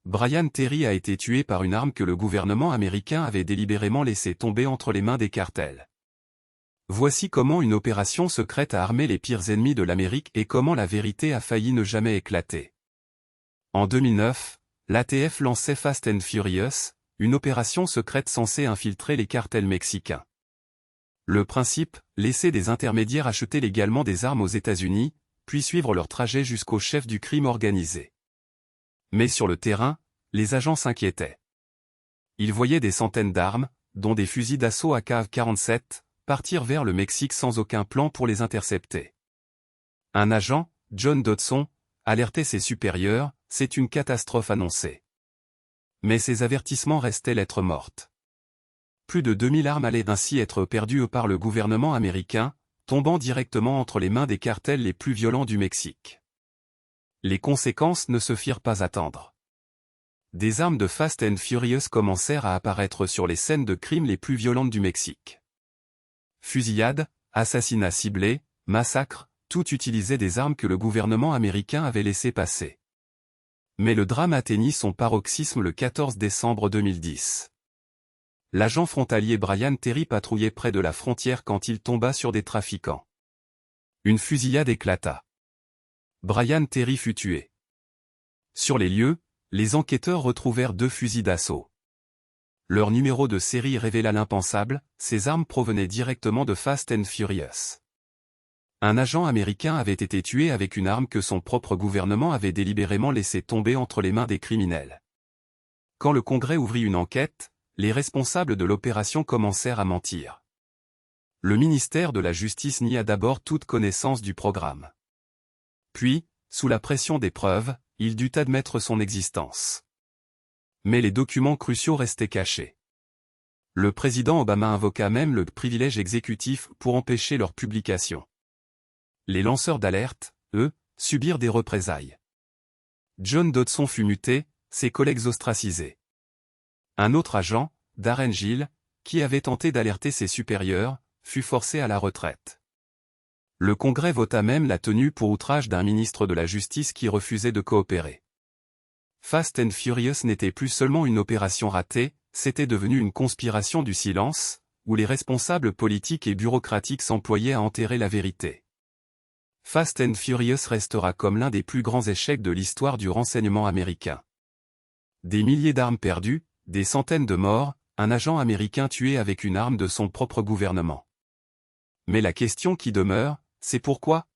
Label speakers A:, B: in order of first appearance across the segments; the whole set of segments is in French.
A: Brian Terry a été tué par une arme que le gouvernement américain avait délibérément laissé tomber entre les mains des cartels. Voici comment une opération secrète a armé les pires ennemis de l'Amérique et comment la vérité a failli ne jamais éclater. En 2009, l'ATF lançait Fast and Furious, une opération secrète censée infiltrer les cartels mexicains. Le principe, laisser des intermédiaires acheter légalement des armes aux États-Unis, puis suivre leur trajet jusqu'au chef du crime organisé. Mais sur le terrain, les agents s'inquiétaient. Ils voyaient des centaines d'armes, dont des fusils d'assaut AK-47, partir vers le Mexique sans aucun plan pour les intercepter. Un agent, John Dodson, alertait ses supérieurs, c'est une catastrophe annoncée. Mais ces avertissements restaient lettre morte. Plus de 2000 armes allaient ainsi être perdues par le gouvernement américain, tombant directement entre les mains des cartels les plus violents du Mexique. Les conséquences ne se firent pas attendre. Des armes de Fast and Furious commencèrent à apparaître sur les scènes de crimes les plus violentes du Mexique. Fusillades, assassinats ciblés, massacres, tout utilisait des armes que le gouvernement américain avait laissées passer. Mais le drame atteignit son paroxysme le 14 décembre 2010. L'agent frontalier Brian Terry patrouillait près de la frontière quand il tomba sur des trafiquants. Une fusillade éclata. Brian Terry fut tué. Sur les lieux, les enquêteurs retrouvèrent 2 fusils d'assaut. Leur numéro de série révéla l'impensable, ces armes provenaient directement de Fast and Furious. Un agent américain avait été tué avec une arme que son propre gouvernement avait délibérément laissé tomber entre les mains des criminels. Quand le Congrès ouvrit une enquête, les responsables de l'opération commencèrent à mentir. Le ministère de la Justice nia d'abord toute connaissance du programme. Puis, sous la pression des preuves, il dut admettre son existence. Mais les documents cruciaux restaient cachés. Le président Obama invoqua même le privilège exécutif pour empêcher leur publication. Les lanceurs d'alerte, eux, subirent des représailles. John Dodson fut muté, ses collègues ostracisés. Un autre agent, Darren Gill, qui avait tenté d'alerter ses supérieurs, fut forcé à la retraite. Le Congrès vota même la tenue pour outrage d'un ministre de la Justice qui refusait de coopérer. Fast and Furious n'était plus seulement une opération ratée, c'était devenu une conspiration du silence, où les responsables politiques et bureaucratiques s'employaient à enterrer la vérité. Fast and Furious restera comme l'un des plus grands échecs de l'histoire du renseignement américain. Des milliers d'armes perdues, des centaines de morts, un agent américain tué avec une arme de son propre gouvernement. Mais la question qui demeure, c'est pourquoi ?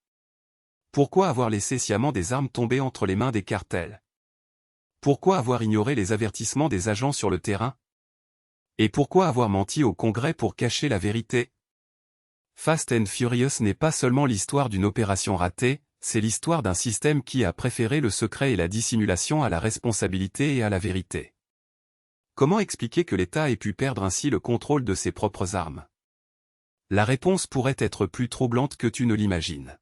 A: Pourquoi avoir laissé sciemment des armes tomber entre les mains des cartels ? Pourquoi avoir ignoré les avertissements des agents sur le terrain ? Et pourquoi avoir menti au Congrès pour cacher la vérité ? Fast and Furious n'est pas seulement l'histoire d'une opération ratée, c'est l'histoire d'un système qui a préféré le secret et la dissimulation à la responsabilité et à la vérité. Comment expliquer que l'État ait pu perdre ainsi le contrôle de ses propres armes ? La réponse pourrait être plus troublante que tu ne l'imagines.